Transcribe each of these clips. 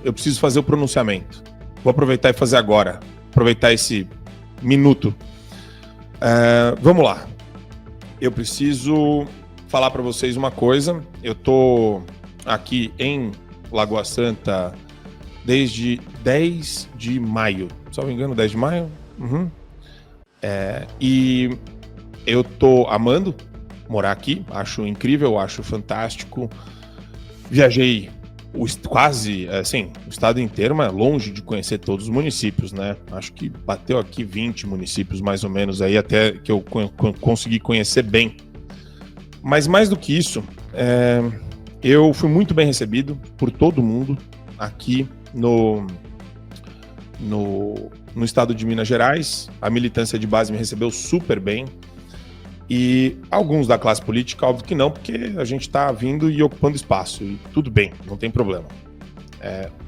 eu preciso fazer o pronunciamento. Vou aproveitar e fazer agora. Aproveitar esse minuto. Vamos lá. Eu preciso falar para vocês uma coisa. Eu tô aqui em Lagoa Santa desde 10 de maio. Se não me engano, 10 de maio? Uhum. E eu tô amando morar aqui. Acho incrível, acho fantástico. Viajei quase, assim, o estado inteiro, mas longe de conhecer todos os municípios, né? Acho que bateu aqui 20 municípios, mais ou menos, aí até que eu consegui conhecer bem. Mas mais do que isso, eu fui muito bem recebido por todo mundo aqui no estado de Minas Gerais. A militância de base me recebeu super bem. E alguns da classe política, óbvio que não, porque a gente está vindo e ocupando espaço, e tudo bem, não tem problema.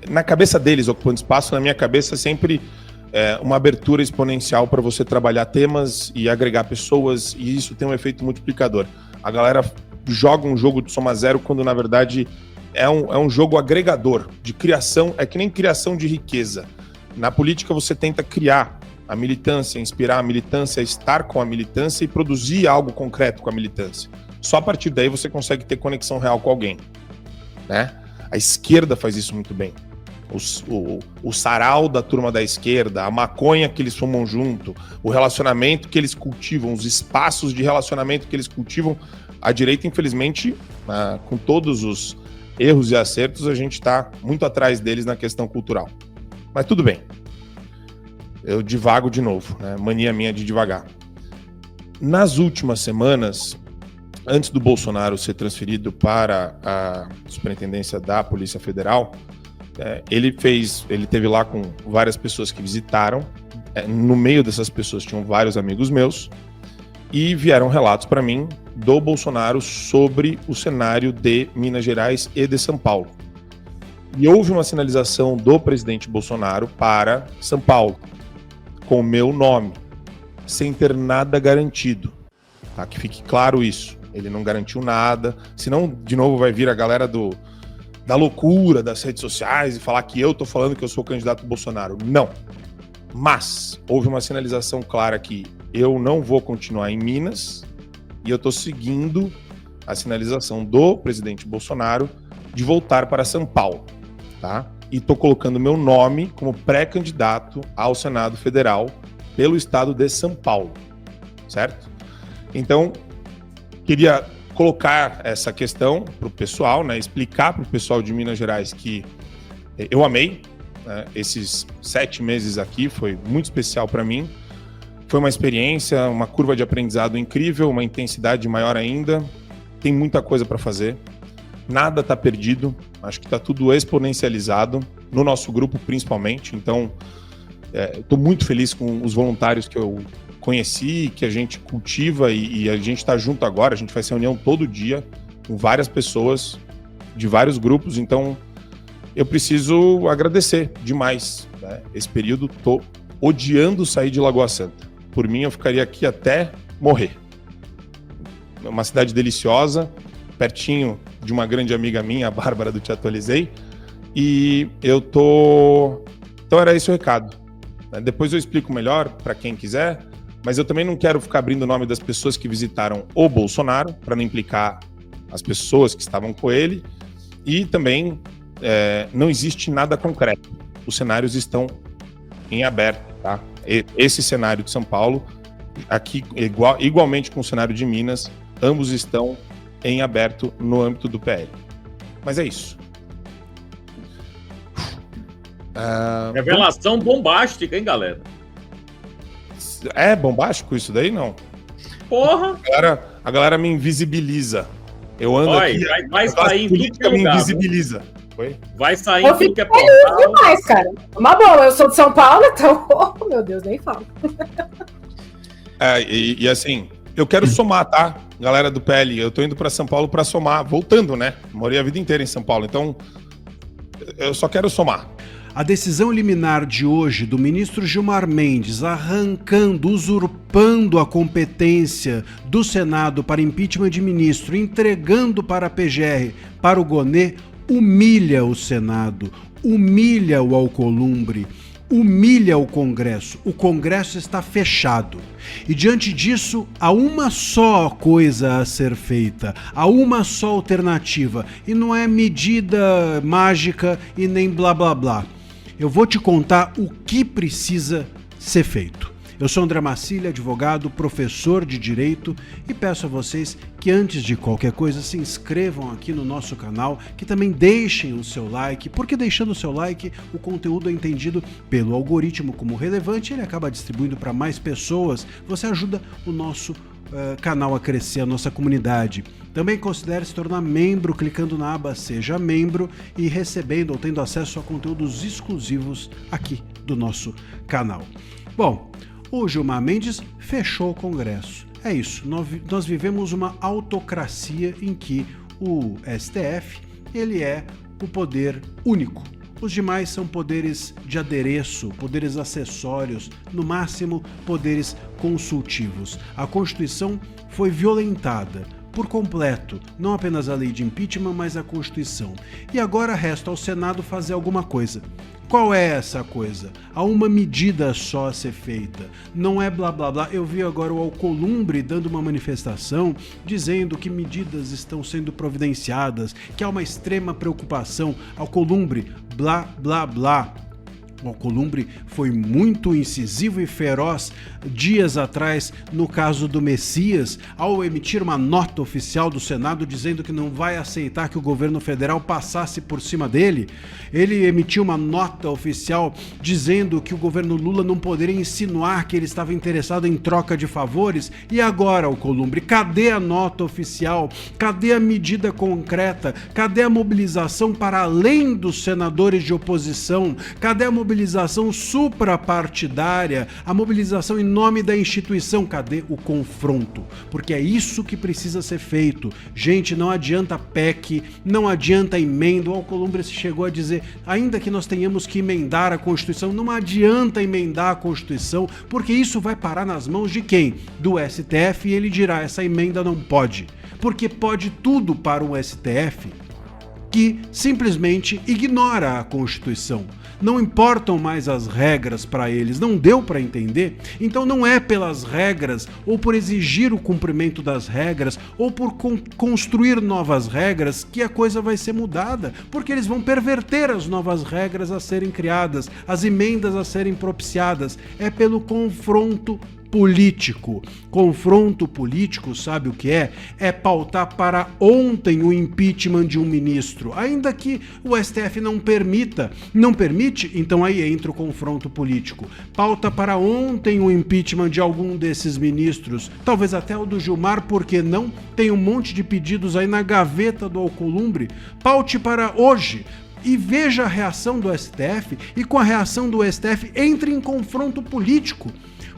Na cabeça deles, ocupando espaço, na minha cabeça sempre uma abertura exponencial para você trabalhar temas e agregar pessoas, e isso tem um efeito multiplicador. A galera joga um jogo de soma zero quando, na verdade, é um jogo agregador, de criação, é que nem criação de riqueza. Na política você tenta criar a militância, inspirar a militância, estar com a militância e produzir algo concreto com a militância. Só a partir daí você consegue ter conexão real com alguém, né? A esquerda faz isso muito bem. O sarau da turma da esquerda, a maconha que eles fumam junto, o relacionamento que eles cultivam, os espaços de relacionamento que eles cultivam. A direita, infelizmente, com todos os erros e acertos, a gente está muito atrás deles na questão cultural. Mas tudo bem. Eu divago de novo, né? Mania minha de divagar. Nas últimas semanas, antes do Bolsonaro ser transferido para a superintendência da Polícia Federal, ele teve lá com várias pessoas que visitaram. No meio dessas pessoas tinham vários amigos meus e vieram relatos para mim do Bolsonaro sobre o cenário de Minas Gerais e de São Paulo. E houve uma sinalização do presidente Bolsonaro para São Paulo, com o meu nome, sem ter nada garantido, tá? Que fique claro isso. Ele não garantiu nada, senão de novo vai vir a galera da loucura das redes sociais e falar que eu tô falando que eu sou o candidato Bolsonaro. Não. Mas houve uma sinalização clara que eu não vou continuar em Minas e eu tô seguindo a sinalização do presidente Bolsonaro de voltar para São Paulo, tá? E estou colocando meu nome como pré-candidato ao Senado Federal pelo estado de São Paulo, certo? Então, queria colocar essa questão para o pessoal, né, explicar para o pessoal de Minas Gerais que eu amei, né, esses 7 meses aqui, foi muito especial para mim. Foi uma experiência, uma curva de aprendizado incrível, uma intensidade maior ainda. Tem muita coisa para fazer. Nada está perdido, acho que está tudo exponencializado, no nosso grupo principalmente. Então, estou muito feliz com os voluntários que eu conheci, que a gente cultiva e a gente está junto agora. A gente faz reunião todo dia com várias pessoas de vários grupos. Então, eu preciso agradecer demais, né? Esse período, estou odiando sair de Lagoa Santa. Por mim, eu ficaria aqui até morrer. É uma cidade deliciosa, pertinho de uma grande amiga minha, a Bárbara do Te Atualizei, e eu tô... Então era esse o recado. Depois eu explico melhor para quem quiser, mas eu também não quero ficar abrindo o nome das pessoas que visitaram o Bolsonaro, para não implicar as pessoas que estavam com ele, e também não existe nada concreto. Os cenários estão em aberto, tá? Esse cenário de São Paulo, aqui igualmente com o cenário de Minas, ambos estão em aberto no âmbito do PL. Mas é isso. Revelação bombástica, hein, galera? É bombástico isso daí? Não. Porra! A galera me invisibiliza. Eu ando aqui... Vai sair em tudo que é me lugar, invisibiliza. Oi? Vai sair em tudo que é portal. Demais, cara. Uma boa, eu sou de São Paulo, então... Oh, meu Deus, nem falo. E assim... Eu quero somar, tá? Galera do PL, eu tô indo para São Paulo para somar, voltando, né? Morei a vida inteira em São Paulo, então eu só quero somar. A decisão liminar de hoje do ministro Gilmar Mendes arrancando, usurpando a competência do Senado para impeachment de ministro, entregando para a PGR, para o Gonê, humilha o Senado, humilha o Alcolumbre, humilha o Congresso. O Congresso está fechado. E diante disso, há uma só coisa a ser feita, há uma só alternativa. E não é medida mágica e nem blá blá blá. Eu vou te contar o que precisa ser feito. Eu sou André Marcília, advogado, professor de Direito, e peço a vocês que antes de qualquer coisa se inscrevam aqui no nosso canal, que também deixem o seu like, porque deixando o seu like, o conteúdo é entendido pelo algoritmo como relevante e ele acaba distribuindo para mais pessoas. Você ajuda o nosso canal a crescer, a nossa comunidade. Também considere se tornar membro clicando na aba Seja Membro e recebendo ou tendo acesso a conteúdos exclusivos aqui do nosso canal. Bom, o Gilmar Mendes fechou o Congresso. É isso, nós vivemos uma autocracia em que o STF ele é o poder único. Os demais são poderes de adereço, poderes acessórios, no máximo poderes consultivos. A Constituição foi violentada por completo, não apenas a lei de impeachment, mas a Constituição. E agora resta ao Senado fazer alguma coisa. Qual é essa coisa? Há uma medida só a ser feita. Não é blá blá blá. Eu vi agora o Alcolumbre dando uma manifestação dizendo que medidas estão sendo providenciadas, que há uma extrema preocupação. Alcolumbre, blá blá blá. O Alcolumbre foi muito incisivo e feroz dias atrás no caso do Messias, ao emitir uma nota oficial do Senado dizendo que não vai aceitar que o governo federal passasse por cima dele. Ele emitiu uma nota oficial dizendo que o governo Lula não poderia insinuar que ele estava interessado em troca de favores. E agora, Alcolumbre, cadê a nota oficial? Cadê a medida concreta? Cadê a mobilização para além dos senadores de oposição? Cadê a mobilização suprapartidária? A mobilização em nome da instituição? Cadê o confronto? Porque é isso que precisa ser feito. Gente, não adianta PEC, não adianta emenda. O Alcolumbre chegou a dizer, ainda que nós tenhamos que emendar a Constituição, não adianta emendar a Constituição, porque isso vai parar nas mãos de quem? Do STF, e ele dirá, essa emenda não pode. Porque pode tudo para o STF, que simplesmente ignora a Constituição. Não importam mais as regras para eles, não deu para entender? Então não é pelas regras, ou por exigir o cumprimento das regras, ou por construir novas regras que a coisa vai ser mudada, porque eles vão perverter as novas regras a serem criadas, as emendas a serem propiciadas. É pelo confronto político. Confronto político, sabe o que é? É pautar para ontem o impeachment de um ministro, ainda que o STF não permita. Não permite? Então aí entra o confronto político. Pauta para ontem o impeachment de algum desses ministros, talvez até o do Gilmar, porque não? Tem um monte de pedidos aí na gaveta do Alcolumbre. Paute para hoje. E veja a reação do STF, e com a reação do STF entre em confronto político.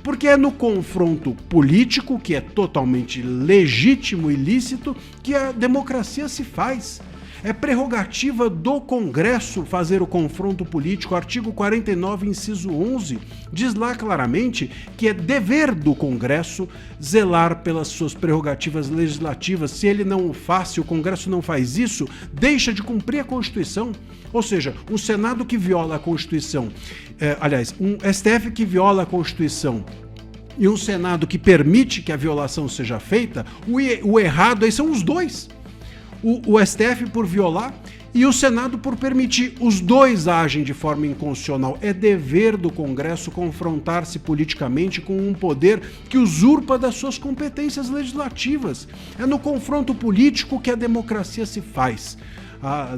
Porque é no confronto político, que é totalmente legítimo e lícito, que a democracia se faz. É prerrogativa do Congresso fazer o confronto político. O artigo 49, inciso 11, diz lá claramente que é dever do Congresso zelar pelas suas prerrogativas legislativas. Se ele não o faz, se o Congresso não faz isso, deixa de cumprir a Constituição. Ou seja, um Senado que viola a Constituição, um STF que viola a Constituição, e um Senado que permite que a violação seja feita, o errado aí são os dois. O STF por violar e o Senado por permitir. Os dois agem de forma inconstitucional. É dever do Congresso confrontar-se politicamente com um poder que usurpa das suas competências legislativas. É no confronto político que a democracia se faz.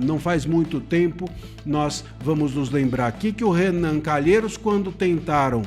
Não faz muito tempo, nós vamos nos lembrar aqui que o Renan Calheiros, quando tentaram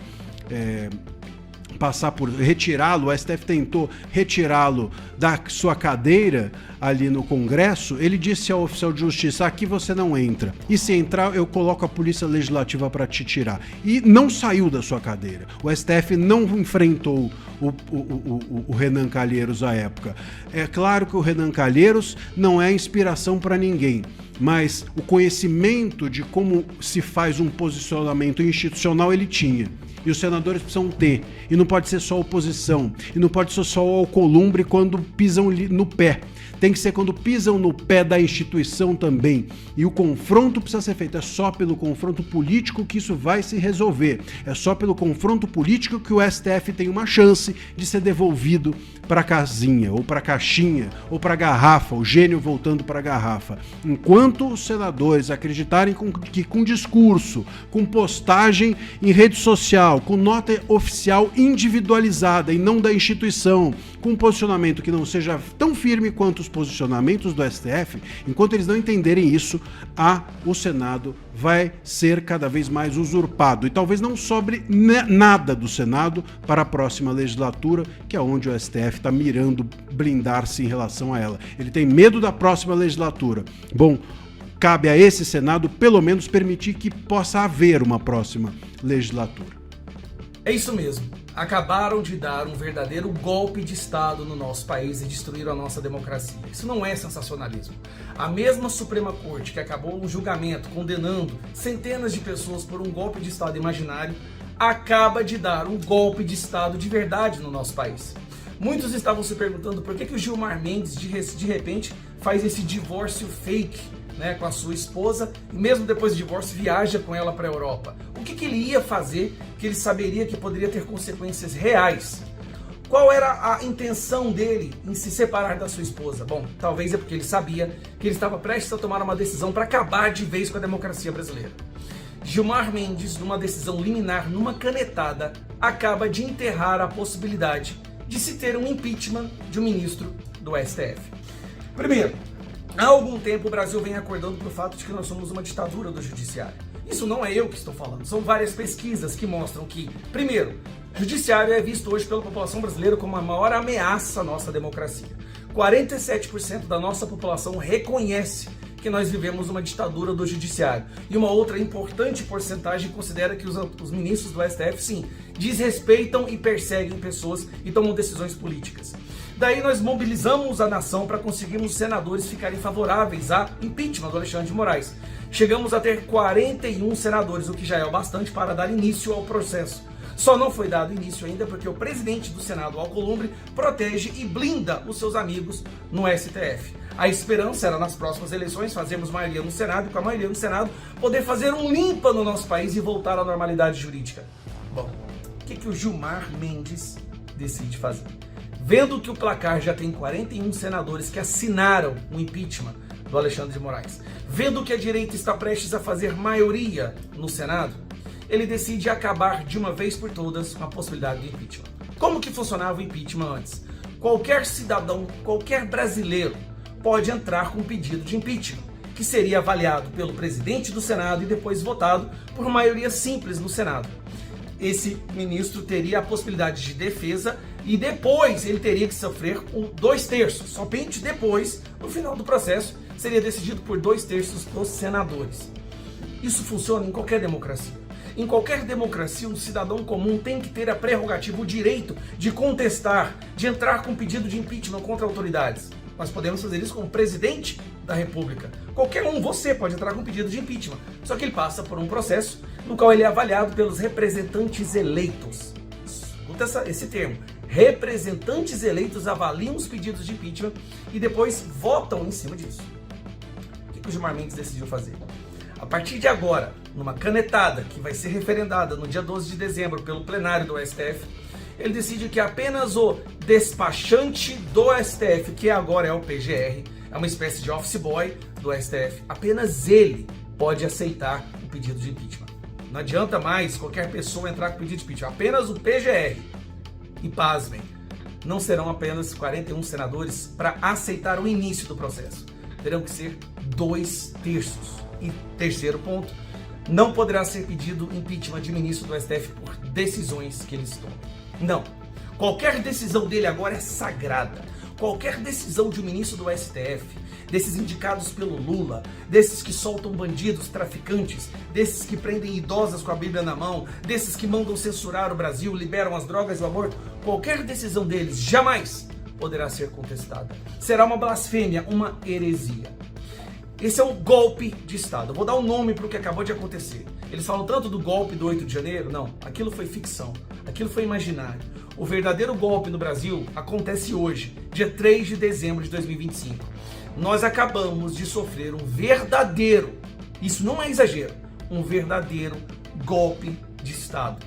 retirá-lo, o STF tentou retirá-lo da sua cadeira ali no Congresso, ele disse ao oficial de justiça, aqui você não entra, e se entrar eu coloco a polícia legislativa para te tirar. E não saiu da sua cadeira. O STF não enfrentou o Renan Calheiros à época. É claro que o Renan Calheiros não é inspiração para ninguém, mas o conhecimento de como se faz um posicionamento institucional ele tinha. E os senadores precisam ter. E não pode ser só oposição. E não pode ser só o Alcolumbre quando pisam no pé. Tem que ser quando pisam no pé da instituição também. E o confronto precisa ser feito. É só pelo confronto político que isso vai se resolver. É só pelo confronto político que o STF tem uma chance de ser devolvido para a casinha, ou para a caixinha, ou para a garrafa, o gênio voltando para a garrafa. Enquanto os senadores acreditarem que com discurso, com postagem em rede social, com nota oficial individualizada e não da instituição, com um posicionamento que não seja tão firme quanto os posicionamentos do STF, enquanto eles não entenderem isso, o Senado vai ser cada vez mais usurpado. E talvez não sobre nada do Senado para a próxima legislatura, que é onde o STF está mirando blindar-se em relação a ela. Ele tem medo da próxima legislatura. Bom, cabe a esse Senado pelo menos permitir que possa haver uma próxima legislatura. É isso mesmo. Acabaram de dar um verdadeiro golpe de Estado no nosso país e destruíram a nossa democracia. Isso não é sensacionalismo. A mesma Suprema Corte que acabou um julgamento condenando centenas de pessoas por um golpe de Estado imaginário, acaba de dar um golpe de Estado de verdade no nosso país. Muitos estavam se perguntando por que o Gilmar Mendes de repente faz esse divórcio fake, né, com a sua esposa, e mesmo depois do divórcio viaja com ela para a Europa. O que ele ia fazer que ele saberia que poderia ter consequências reais? Qual era a intenção dele em se separar da sua esposa? Bom, talvez é porque ele sabia que ele estava prestes a tomar uma decisão para acabar de vez com a democracia brasileira. Gilmar Mendes, numa decisão liminar, numa canetada, acaba de enterrar a possibilidade de se ter um impeachment de um ministro do STF. Primeiro, há algum tempo o Brasil vem acordando para o fato de que nós somos uma ditadura do judiciário. Isso não é eu que estou falando, são várias pesquisas que mostram que, primeiro, o judiciário é visto hoje pela população brasileira como a maior ameaça à nossa democracia. 47% da nossa população reconhece que nós vivemos uma ditadura do judiciário. E uma outra importante porcentagem considera que os ministros do STF, sim, desrespeitam e perseguem pessoas e tomam decisões políticas. Daí nós mobilizamos a nação para conseguirmos os senadores ficarem favoráveis a impeachment do Alexandre de Moraes. Chegamos a ter 41 senadores, o que já é o bastante para dar início ao processo. Só não foi dado início ainda porque o presidente do Senado, Alcolumbre, protege e blinda os seus amigos no STF. A esperança era nas próximas eleições fazermos maioria no Senado e com a maioria no Senado poder fazer um limpa no nosso país e voltar à normalidade jurídica. Bom, o que o Gilmar Mendes decide fazer? Vendo que o placar já tem 41 senadores que assinaram o impeachment do Alexandre de Moraes, vendo que a direita está prestes a fazer maioria no Senado, ele decide acabar de uma vez por todas com a possibilidade do impeachment. Como que funcionava o impeachment antes? Qualquer cidadão, qualquer brasileiro pode entrar com um pedido de impeachment, que seria avaliado pelo presidente do Senado e depois votado por maioria simples no Senado. Esse ministro teria a possibilidade de defesa e depois ele teria que sofrer 2/3. Somente depois, no final do processo, seria decidido por 2/3 dos senadores. Isso funciona em qualquer democracia. Em qualquer democracia, um cidadão comum tem que ter a prerrogativa, o direito de contestar, de entrar com pedido de impeachment contra autoridades. Nós podemos fazer isso com o presidente da República. Qualquer um, você pode entrar com pedido de impeachment. Só que ele passa por um processo no qual ele é avaliado pelos representantes eleitos. Escuta esse termo. Representantes eleitos avaliam os pedidos de impeachment e depois votam em cima disso. O que o Gilmar Mendes decidiu fazer? A partir de agora, numa canetada que vai ser referendada no dia 12 de dezembro pelo plenário do STF, ele decide que apenas o despachante do STF, que agora é o PGR, é uma espécie de office boy do STF, apenas ele pode aceitar o pedido de impeachment. Não adianta mais qualquer pessoa entrar com pedido de impeachment, apenas o PGR. E pasmem, não serão apenas 41 senadores para aceitar o início do processo. Terão que ser 2/3. E terceiro ponto, não poderá ser pedido impeachment de ministro do STF por decisões que eles tomam. Não. Qualquer decisão dele agora é sagrada. Qualquer decisão de um ministro do STF, desses indicados pelo Lula, desses que soltam bandidos, traficantes, desses que prendem idosas com a Bíblia na mão, desses que mandam censurar o Brasil, liberam as drogas e o aborto, qualquer decisão deles jamais poderá ser contestada. Será uma blasfêmia, uma heresia. Esse é um golpe de Estado. Eu vou dar um nome para o que acabou de acontecer. Eles falam tanto do golpe do 8 de janeiro. Não, aquilo foi ficção. Aquilo foi imaginário. O verdadeiro golpe no Brasil acontece hoje, dia 3 de dezembro de 2025. Nós acabamos de sofrer um verdadeiro, isso não é exagero, um verdadeiro golpe de Estado.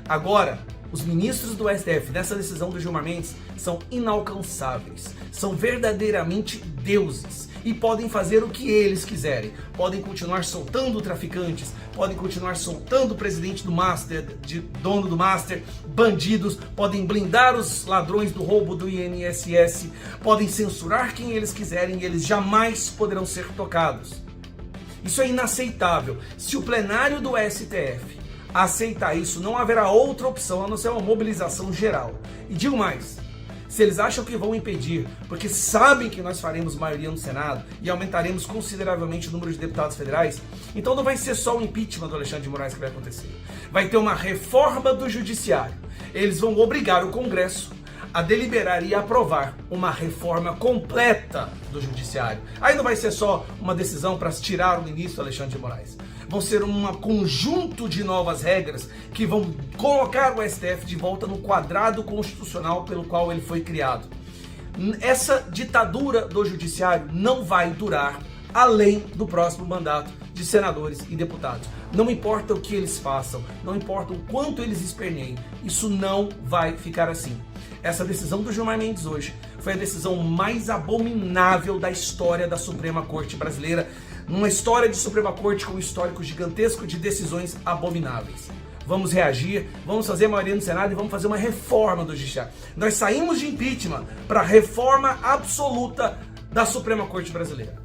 Agora, os ministros do STF, nessa decisão do Gilmar Mendes, são inalcançáveis, são verdadeiramente deuses e podem fazer o que eles quiserem. Podem continuar soltando traficantes, podem continuar soltando o presidente do Master, dono do Master, bandidos, podem blindar os ladrões do roubo do INSS, podem censurar quem eles quiserem e eles jamais poderão ser tocados. Isso é inaceitável. Se o plenário do STF aceitar isso, não haverá outra opção a não ser uma mobilização geral. E digo mais, se eles acham que vão impedir, porque sabem que nós faremos maioria no Senado e aumentaremos consideravelmente o número de deputados federais, então não vai ser só o impeachment do Alexandre de Moraes que vai acontecer. Vai ter uma reforma do judiciário. Eles vão obrigar o Congresso a deliberar e aprovar uma reforma completa do judiciário. Aí não vai ser só uma decisão para tirar o ministro Alexandre de Moraes. Vão ser um conjunto de novas regras que vão colocar o STF de volta no quadrado constitucional pelo qual ele foi criado. Essa ditadura do judiciário não vai durar além do próximo mandato de senadores e deputados. Não importa o que eles façam, não importa o quanto eles esperneiem, isso não vai ficar assim. Essa decisão do Gilmar Mendes hoje foi a decisão mais abominável da história da Suprema Corte brasileira, numa história de Suprema Corte com um histórico gigantesco de decisões abomináveis. Vamos reagir, vamos fazer a maioria no Senado e vamos fazer uma reforma do judiciário. Nós saímos de impeachment para reforma absoluta da Suprema Corte brasileira.